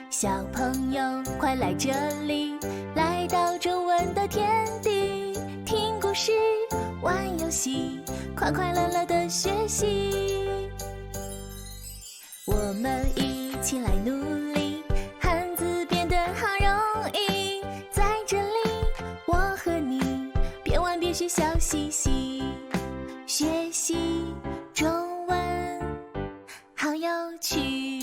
小朋友，快来这里，来到中文的天地，听故事，玩游戏，快快乐乐的学习。我们一起来努力，汉字变得好容易。在这里，我和你，边玩边学，笑嘻嘻。学习中文，好有趣。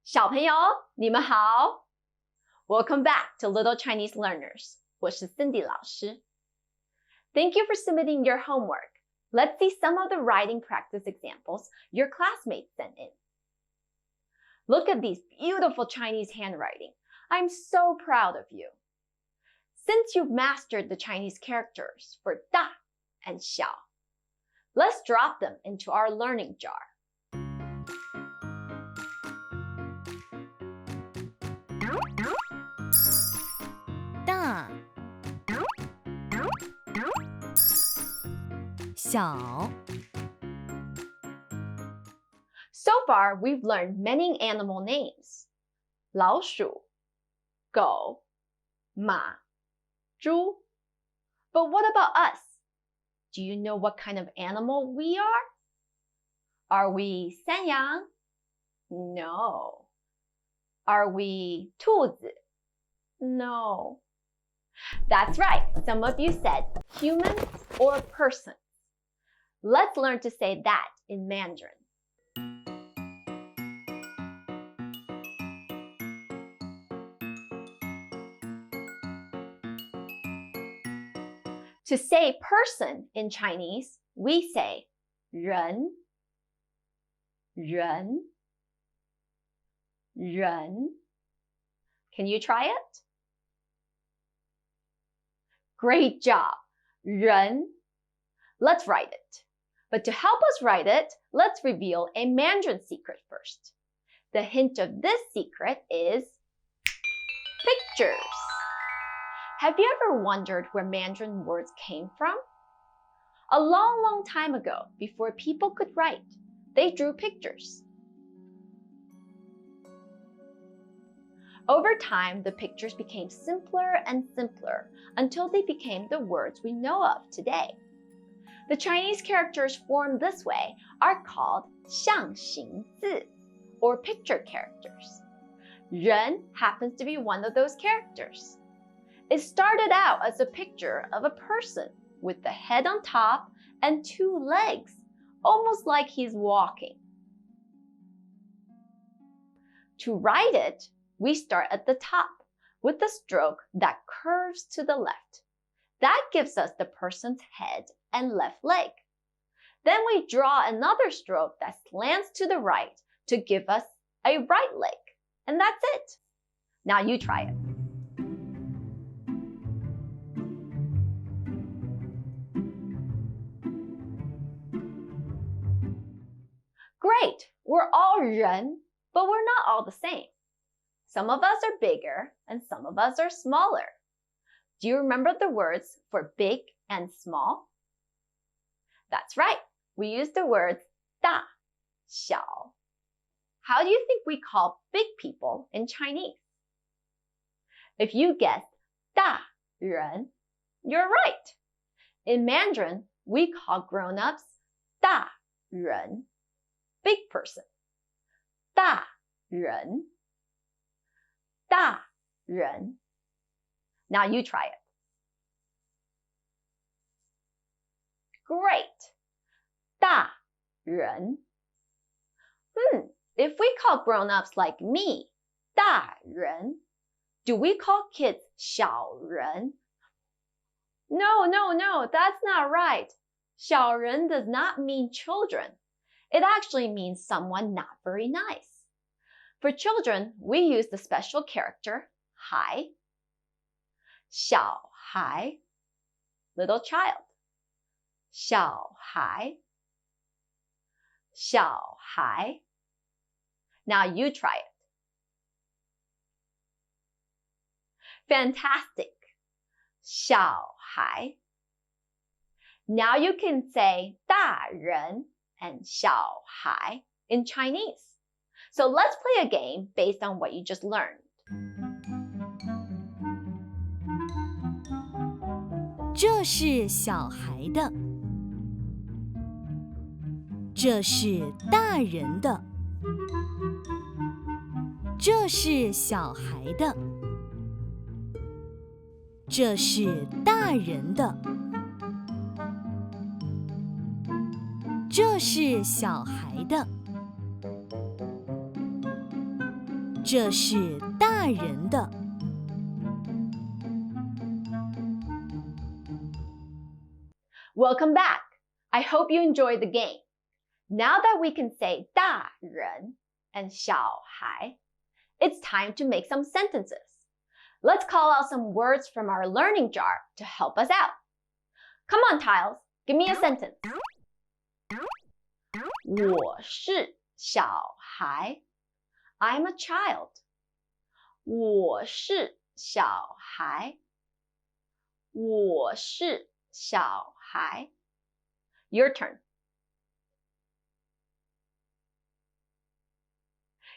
小朋友，你们好 ！Welcome back to Little Chinese Learners. 我是 Cindy 老师。Thank you for submitting your homework. Let's see some of the writing practice examples your classmates sent in. Look at these beautiful Chinese handwriting. I'm so proud of you. Since you've mastered the Chinese characters for da and xiao, let's drop them into our learning jar. Da 小 So far, we've learned many animal names. 老鼠, 狗, 马, 猪. But what about us? Do you know what kind of animal we are? Are we 山羊? No. Are we 兔子? No. That's right. Some of you said humans or persons. Let's learn to say that in Mandarin. To say person in Chinese, we say 人, 人, 人. Can you try it? Great job. 人. Let's write it. But to help us write it, let's reveal a Mandarin secret first. The hint of this secret is pictures. Have you ever wondered where Mandarin words came from? A long, long time ago, before people could write, they drew pictures. Over time, the pictures became simpler and simpler until they became the words we know of today. The Chinese characters formed this way are called 象形字, or picture characters. 人 happens to be one of those characters. It started out as a picture of a person with the head on top and two legs, almost like he's walking. To write it, we start at the top with a stroke that curves to the left. That gives us the person's head and left leg. Then we draw another stroke that slants to the right to give us a right leg. And that's it. Now you try it. Great, we're all 人, but we're not all the same. Some of us are bigger and some of us are smaller. Do you remember the words for big and small? That's right, we use the words 大, 小. How do you think we call big people in Chinese? If you guessed 大人, you're right. In Mandarin, we call grown-ups 大人, big person. 大人, 大人. Now you try it. Great. 大人. If we call grown-ups like me 大人, do we call kids 小人? No, that's not right. 小人 does not mean children. It actually means someone not very nice. For children, we use the special character 孩. 小孩, little child. 小孩, 小孩. Now you try it. Fantastic. 小孩. Now you can say 大人 and 小孩 in Chinese. So let's play a game based on what you just learned. 这是小孩的，这是大人的，这是小孩的，这是大人的，这是小孩的，这是大人的。Welcome back. I hope you enjoyed the game. Now that we can say 大人 and 小孩, it's time to make some sentences. Let's call out some words from our learning jar to help us out. Come on, Tiles, give me a sentence. 我是小孩. I'm a child. 我是小孩. 我是小孩. Your turn.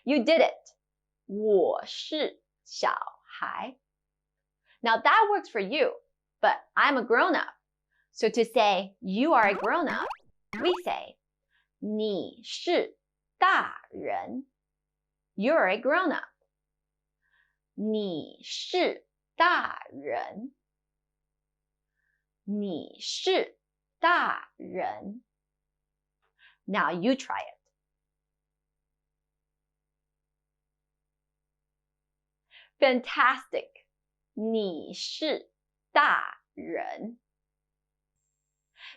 You did it. 我是小孩. Now that works for you, but I'm a grown-up. So to say you are a grown-up, we say 你是大人. You're a grown-up. 你是大人. 你是大人. Now you try it. Fantastic. 你是大人.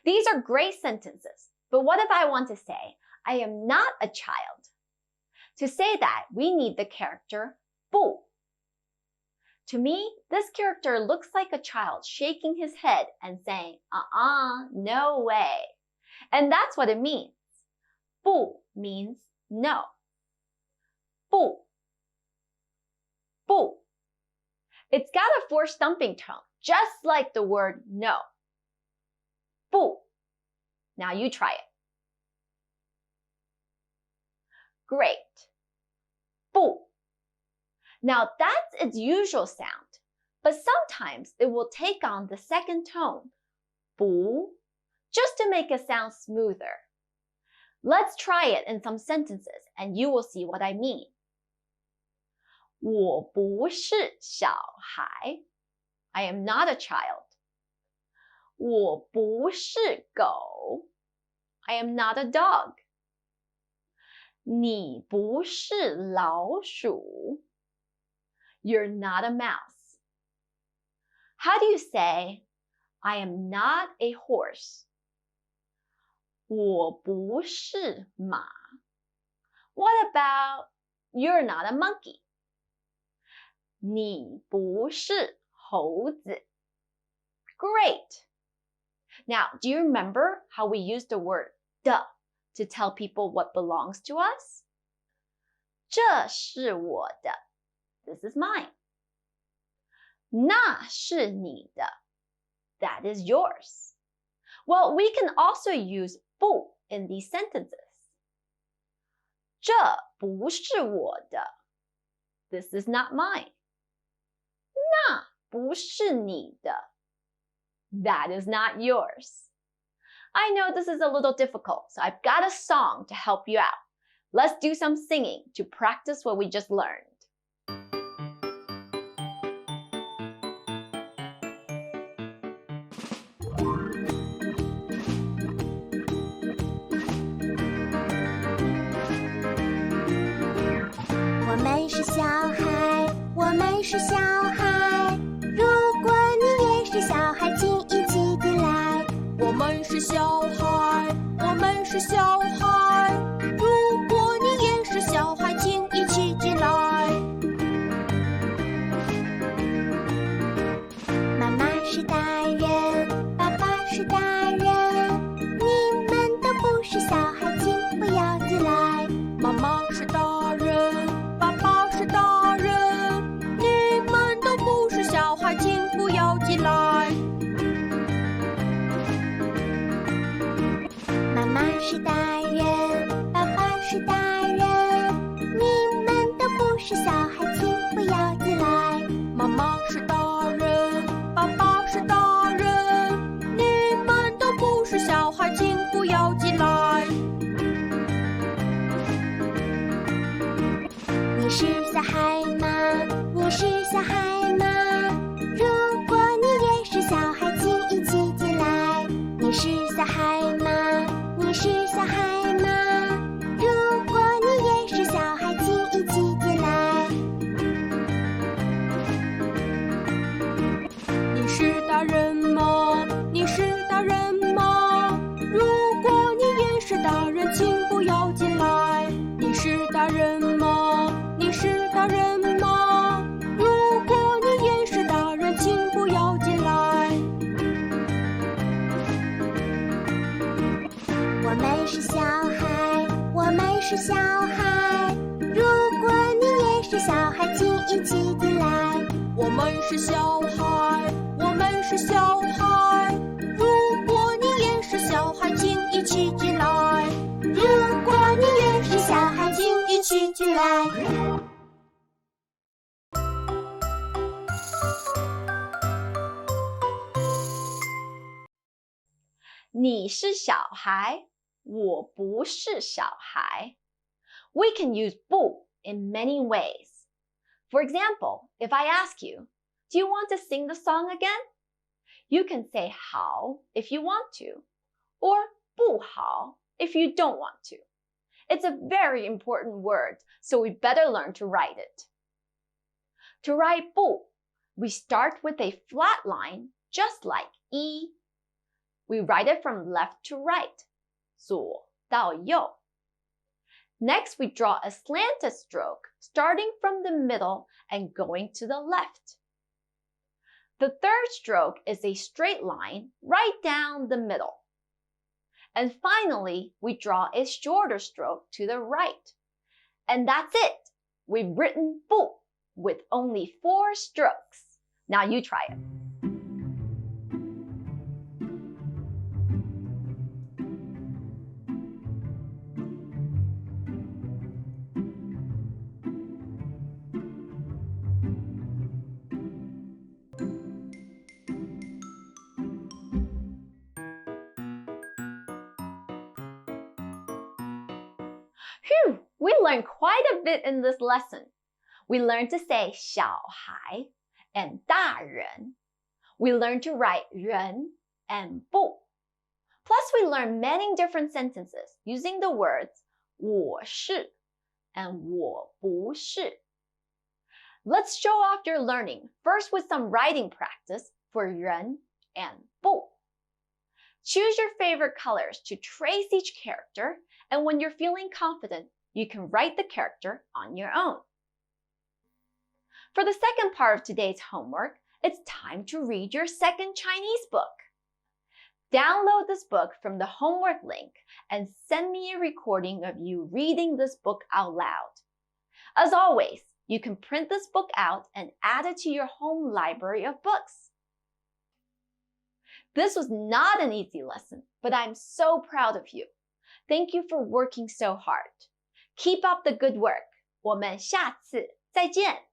These are great sentences, but what if I want to say, I am not a child? To say that, we need the character 不. To me, this character looks like a child shaking his head and saying, no way. And that's what it means. 不 means no. 不. 不. It's got a forced thumping tone, just like the word no. 不. Now you try it. Great. 不. Now that's its usual sound, but sometimes it will take on the second tone, 不, just to make it sound smoother. Let's try it in some sentences and you will see what I mean. 我不是小孩. I am not a child. 我不是狗. I am not a dog. 你不是老鼠. You're not a mouse. How do you say, I am not a horse? 我不是马. What about, you're not a monkey? 你不是猴子. Great. Now, do you remember how we used the word 的 to tell people what belongs to us? 这是我的. This is mine. 那是你的. That is yours. Well, we can also use 不 in these sentences. 这不是我的. This is not mine. 那不是你的. That is not yours. I know this is a little difficult, so I've got a song to help you out. Let's do some singing to practice what we just learned. 我们是小孩，我们是小孩。如果你也是小孩，请一起进来。我们是小孩，我们是小孩。如果你也是小孩，请一起进来。妈妈是大人，爸爸是大人，你们都不是小孩，请不要进来。妈妈是大人，爸爸是大人，你们是小孩吗？你是小孩吗？如果你也是小孩，请一起进来。你是小孩吗？你是小孩吗？如果你也是小孩，请一起进来。你是大人吗？你是大人吗？如果你也是大人，请不要进来。你是大人吗？你是大人吗？如果你也是大人，请不要进来。我们是小孩，我们是小孩。如果你也是小孩，请一起进来。我们是小孩，我们是小孩。如果你也是小孩，请一起进来。如果你也是小孩，请一起进来。你是小孩，我不是小孩。We can use 不 in many ways. For example, if I ask you, do you want to sing the song again? You can say 好 if you want to, or 不好 if you don't want to. It's a very important word, so we better learn to write it. To write 不, we start with a flat line, just like 一. We write it from left to right, 左到右. Next, we draw a slanted stroke, starting from the middle and going to the left. The third stroke is a straight line right down the middle. And finally, we draw a shorter stroke to the right. And that's it. We've written 不 with only 4 strokes. Now you try it. Phew, we learned quite a bit in this lesson. We learned to say 小孩 and 大人. We learned to write 人 and 不. Plus, we learned many different sentences using the words 我是 and 我不是. Let's show off your learning, first with some writing practice for 人 and 不. Choose your favorite colors to trace each character, and when you're feeling confident, you can write the character on your own. For the second part of today's homework, it's time to read your second Chinese book. Download this book from the homework link and send me a recording of you reading this book out loud. As always, you can print this book out and add it to your home library of books. This was not an easy lesson, but I'm so proud of you. Thank you for working so hard. Keep up the good work. 我们下次再见。